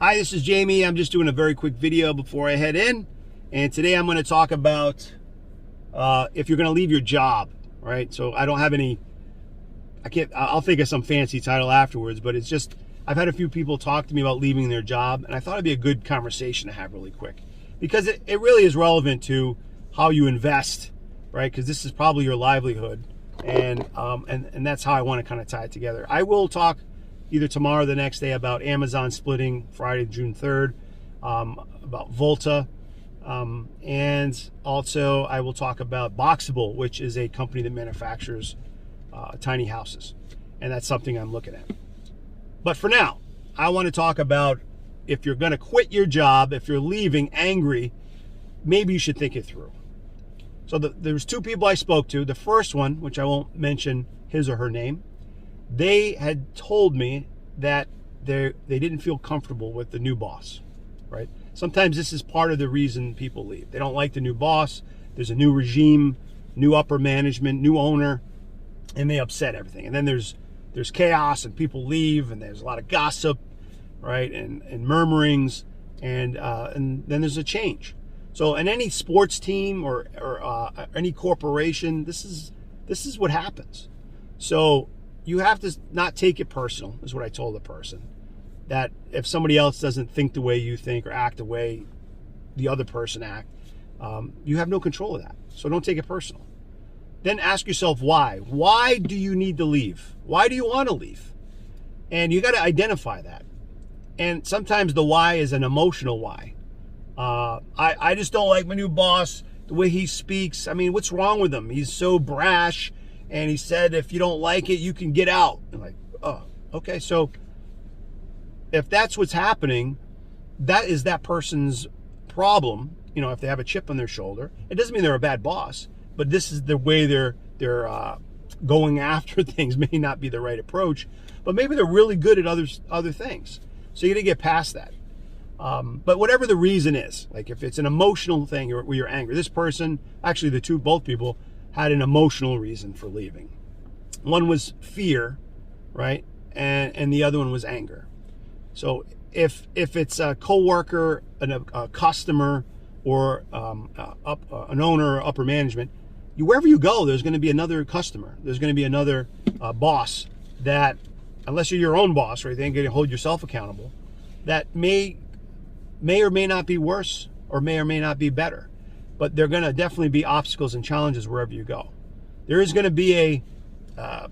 Hi, this is Jamie. I'm just doing a very quick video before I head in. And today I'm going to talk about if you're going to leave your job, right? So I don't have any, I'll think of some fancy title afterwards, but it's just, I've had a few people talk to me about leaving their job, and I thought it'd be a good conversation to have really quick. Because it really is relevant to how you invest, right? Because this is probably your livelihood. And that's how I want to kind of tie it together. I will talk either tomorrow or the next day about Amazon splitting Friday, June 3rd, about Volta, and also I will talk about Boxable, which is a company that manufactures tiny houses, and that's something I'm looking at. But for now, I want to talk about if you're going to quit your job, if you're leaving angry, maybe you should think it through. So there's two people I spoke to. The first one, which I won't mention his or her name, they had told me that they didn't feel comfortable with the new boss, right? Sometimes this is part of the reason people leave. They don't like the new boss. There's a new regime, new upper management, new owner, and they upset everything. And then there's chaos and people leave, and there's a lot of gossip, right? And murmurings, and then there's a change. So in any sports team or any corporation, this is what happens. So you have to not take it personal, is what I told the person. That if somebody else doesn't think the way you think or act the way the other person act, you have no control of that. So don't take it personal. Then ask yourself why. Why do you need to leave? Why do you want to leave? And you got to identify that. And sometimes the why is an emotional why. I just don't like my new boss, the way he speaks. I mean, what's wrong with him? He's so brash. And he said, if you don't like it, you can get out. I'm like, oh, okay. So if that's what's happening, that is that person's problem. You know, if they have a chip on their shoulder, it doesn't mean they're a bad boss, but this is the way they're going after things. May not be the right approach, but maybe they're really good at other things. So you got to get past that. But whatever the reason is, like if it's an emotional thing where you're angry, this person, actually both people, had an emotional reason for leaving. One was fear, right? And the other one was anger. So if it's a coworker, a customer, or an owner or upper management, wherever you go, there's going to be another customer. There's going to be another boss that, unless you're your own boss, right, then you're going to hold yourself accountable, that may or may not be worse or may not be better. But there are going to definitely be obstacles and challenges wherever you go. There is going to be I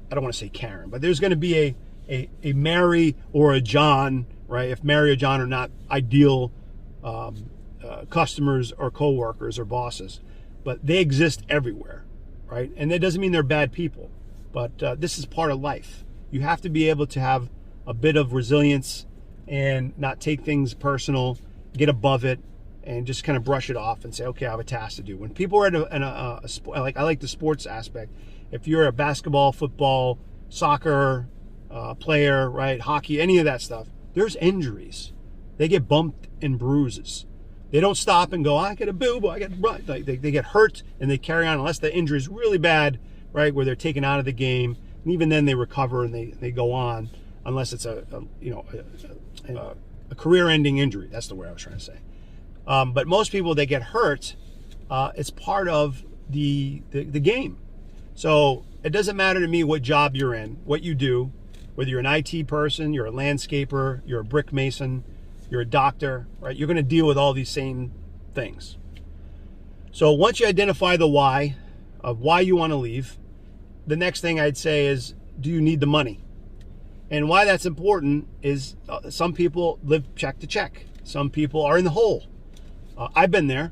don't want to say Karen, but there's going to be a Mary or a John, right? If Mary or John are not ideal customers or coworkers or bosses, but they exist everywhere, right? And that doesn't mean they're bad people, but this is part of life. You have to be able to have a bit of resilience and not take things personal, get above it, and just kind of brush it off and say, okay, I have a task to do. When people are in a sport, I like the sports aspect. If you're a basketball, football, soccer player, right, hockey, any of that stuff, there's injuries. They get bumped and bruises. They don't stop and go, I get a boob, I get run. Like they get hurt and they carry on unless the injury is really bad, right, where they're taken out of the game. And even then they recover and they go on, unless it's a career-ending injury. That's the word I was trying to say. But most people that get hurt, it's part of the game. So it doesn't matter to me what job you're in, what you do, whether you're an IT person, you're a landscaper, you're a brick mason, you're a doctor, right? You're going to deal with all these same things. So once you identify the why of why you want to leave, the next thing I'd say is, do you need the money? And why that's important is some people live check to check. Some people are in the hole. I've been there.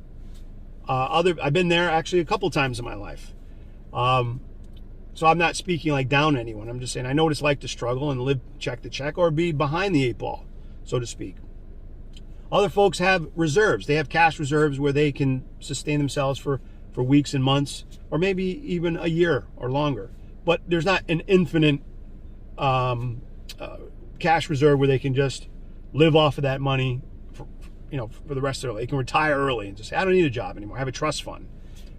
I've been there actually a couple times in my life. So I'm not speaking like down to anyone. I'm just saying I know what it's like to struggle and live check to check or be behind the eight ball, so to speak. Other folks have reserves. They have cash reserves where they can sustain themselves for weeks and months, or maybe even a year or longer. But there's not an infinite cash reserve where they can just live off of that money for the rest of their life. They can retire early and just say, I don't need a job anymore. I have a trust fund,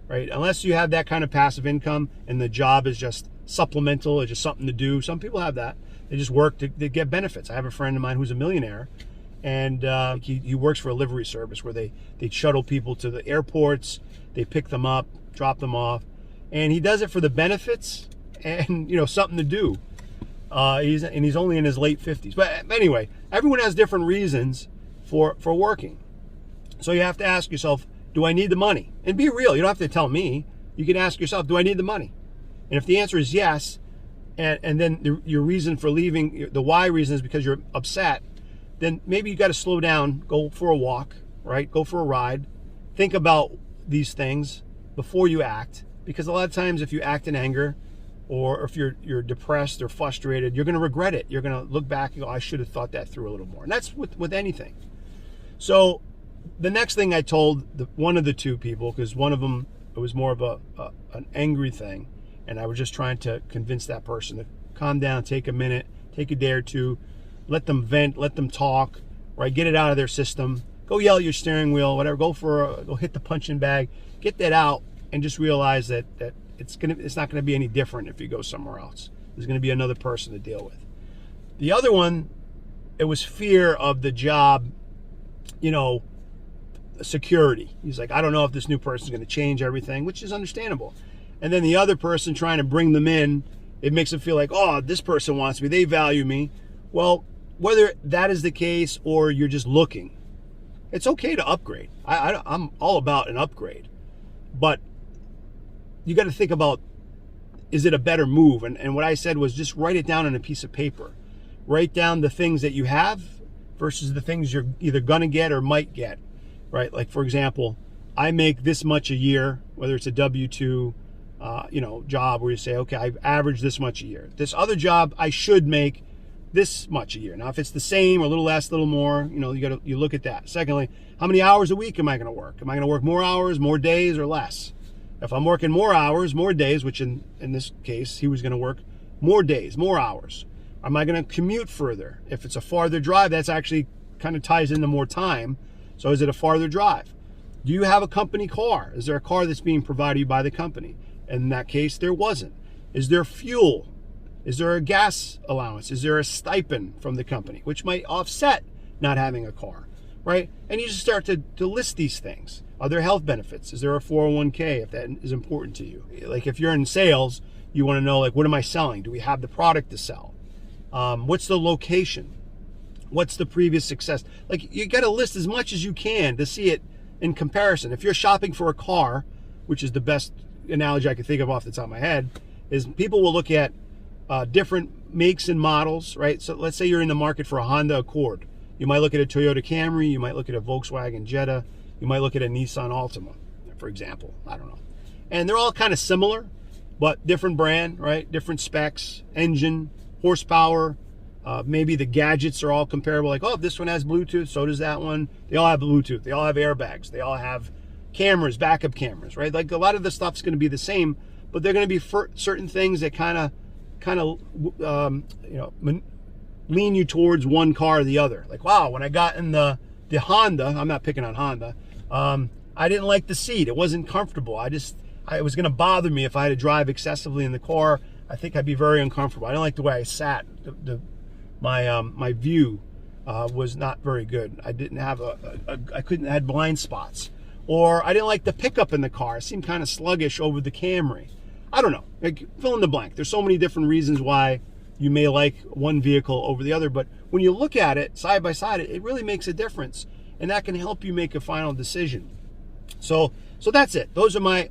right? Unless you have that kind of passive income and the job is just supplemental or just something to do. Some people have that. They just work to get benefits. I have a friend of mine who's a millionaire, and he works for a livery service where they shuttle people to the airports, they pick them up, drop them off, and he does it for the benefits and something to do. He's only in his late 50s. But anyway, everyone has different reasons for working. So you have to ask yourself, do I need the money? And be real. You don't have to tell me. You can ask yourself, do I need the money? And if the answer is yes, and then your reason for leaving, the why reason is because you're upset, then maybe you got to slow down, go for a walk, right? Go for a ride. Think about these things before you act, because a lot of times if you act in anger, or if you're depressed or frustrated, you're going to regret it. You're going to look back and go, I should have thought that through a little more. And that's with anything. So the next thing I told one of the two people, because one of them, it was more of an angry thing, and I was just trying to convince that person to calm down, take a minute, take a day or two, let them vent, let them talk, right? Get it out of their system. Go yell at your steering wheel, whatever. Go hit the punching bag. Get that out, and just realize that it's not gonna be any different if you go somewhere else. There's gonna be another person to deal with. The other one, it was fear of the job, security. He's like, I don't know if this new person's gonna change everything, which is understandable. And then the other person trying to bring them in, it makes them feel like, oh, this person wants me, they value me. Well, whether that is the case or you're just looking, it's okay to upgrade. I'm all about an upgrade, but you got to think about, is it a better move? And what I said was just write it down on a piece of paper. Write down the things that you have versus the things you're either gonna get or might get, right? Like, for example, I make this much a year, whether it's a W-2, job where you say, okay, I've averaged this much a year. This other job, I should make this much a year. Now, if it's the same or a little less, a little more, you look at that. Secondly, how many hours a week am I going to work? Am I going to work more hours, more days, or less? If I'm working more hours, more days, which in this case, he was going to work more days, more hours. Am I going to commute further? If it's a farther drive, that's actually kind of ties into more time. So is it a farther drive? Do you have a company car? Is there a car that's being provided you by the company? In that case, there wasn't. Is there fuel? Is there a gas allowance? Is there a stipend from the company, which might offset not having a car, right? And you just start to list these things. Are there health benefits? Is there a 401k if that is important to you? Like if you're in sales, you want to know, like, what am I selling? Do we have the product to sell? What's the location? What's the previous success? Like, you got to list as much as you can to see it in comparison. If you're shopping for a car, which is the best analogy I can think of off the top of my head, is people will look at different makes and models, right? So let's say you're in the market for a Honda Accord. You might look at a Toyota Camry, you might look at a Volkswagen Jetta, you might look at a Nissan Altima, for example. I don't know. And they're all kind of similar, but different brand, right? Different specs, engine, horsepower. Maybe the gadgets are all comparable. Like, oh, this one has Bluetooth, so does that one. They all have Bluetooth. They all have airbags. They all have cameras, backup cameras, right? Like, a lot of the stuff's going to be the same, but they're going to be certain things that kind of lean you towards one car or the other. Like, wow, when I got in the Honda, I'm not picking on Honda, I didn't like the seat. It wasn't comfortable. It was going to bother me if I had to drive excessively in the car. I think I'd be very uncomfortable. I didn't like the way I sat. My view was not very good. I didn't have I had blind spots. Or I didn't like the pickup in the car. It seemed kind of sluggish over the Camry. I don't know. Like, fill in the blank. There's so many different reasons why you may like one vehicle over the other, but when you look at it side by side, it really makes a difference, and that can help you make a final decision. So that's it. Those are my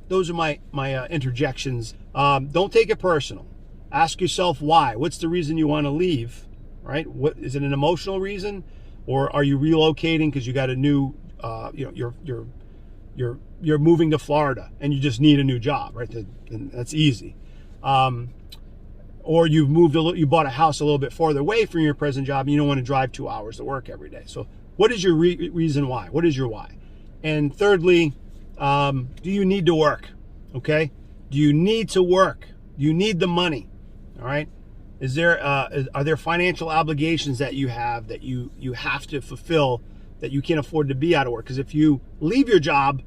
interjections. Don't take it personal. Ask yourself why. What's the reason you want to leave? Right? What is it? An emotional reason, or are you relocating because you got a new, you're moving to Florida and you just need a new job, right? That's easy. Or you've you bought a house a little bit farther away from your present job and you don't want to drive 2 hours to work every day. So what is your reason why? What is your why? And thirdly, do you need to work? Okay. Do you need to work? Do you need the money? All right. Are there financial obligations that you have that you have to fulfill that you can't afford to be out of work? Because if you leave your job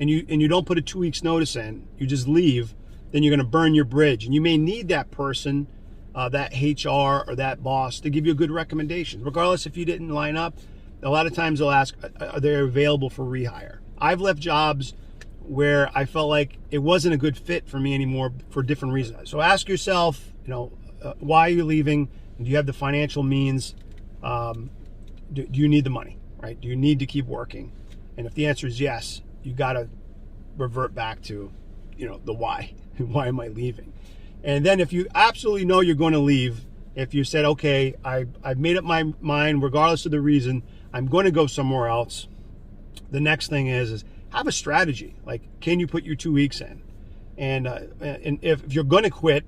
and you don't put a 2 weeks notice in, you just leave, then you're going to burn your bridge, and you may need that person that HR or that boss to give you a good recommendation, regardless if you didn't line up. A lot of times they'll ask, are they available for rehire? I've left jobs where I felt like it wasn't a good fit for me anymore for different reasons. So ask yourself, why are you leaving? Do you have the financial means? Do you need the money, right? Do you need to keep working? And if the answer is yes, you got to revert back to, the why. Why am I leaving? And then if you absolutely know you're going to leave, if you said, okay, I've made up my mind, regardless of the reason, I'm going to go somewhere else. The next thing is have a strategy. Like, can you put your 2 weeks in? And if you're going to quit,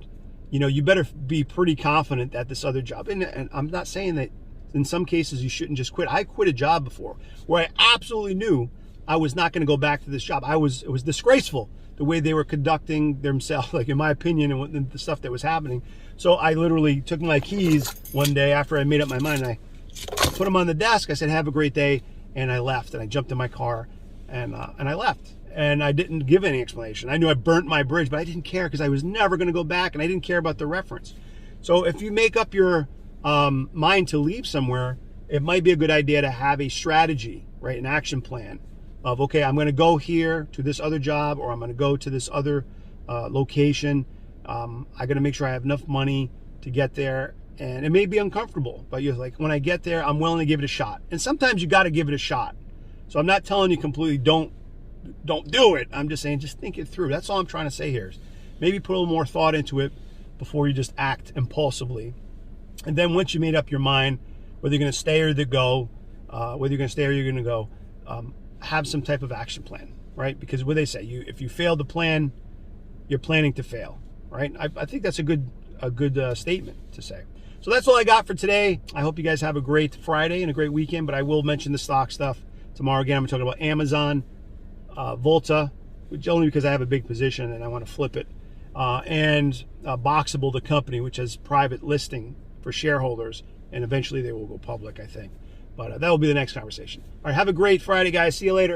you better be pretty confident that this other job, and I'm not saying that in some cases you shouldn't just quit. I quit a job before where I absolutely knew I was not going to go back to this job. It was disgraceful the way they were conducting themselves, like in my opinion, and the stuff that was happening. So I literally took my keys one day after I made up my mind, and I put them on the desk. I said, have a great day. And I left, and I jumped in my car and I left. And I didn't give any explanation. I knew I burnt my bridge, but I didn't care because I was never going to go back, and I didn't care about the reference. So if you make up your mind to leave somewhere, it might be a good idea to have a strategy, right? An action plan of, okay, I'm going to go here to this other job, or I'm going to go to this other location. I got to make sure I have enough money to get there. And it may be uncomfortable, but you're like, when I get there, I'm willing to give it a shot. And sometimes you got to give it a shot. So I'm not telling you completely don't do it. I'm just saying, just think it through. That's all I'm trying to say here. Maybe put a little more thought into it before you just act impulsively. And then once you made up your mind, whether you're going to stay or go, have some type of action plan, right? Because what they say, if you fail to plan, you're planning to fail, right? I think that's a good statement to say. So that's all I got for today. I hope you guys have a great Friday and a great weekend, but I will mention the stock stuff tomorrow. Again, I'm talking about Amazon, Volta, which only because I have a big position and I want to flip it, and Boxable, the company, which has private listing for shareholders, and eventually they will go public, I think. But that will be the next conversation. All right, have a great Friday, guys. See you later.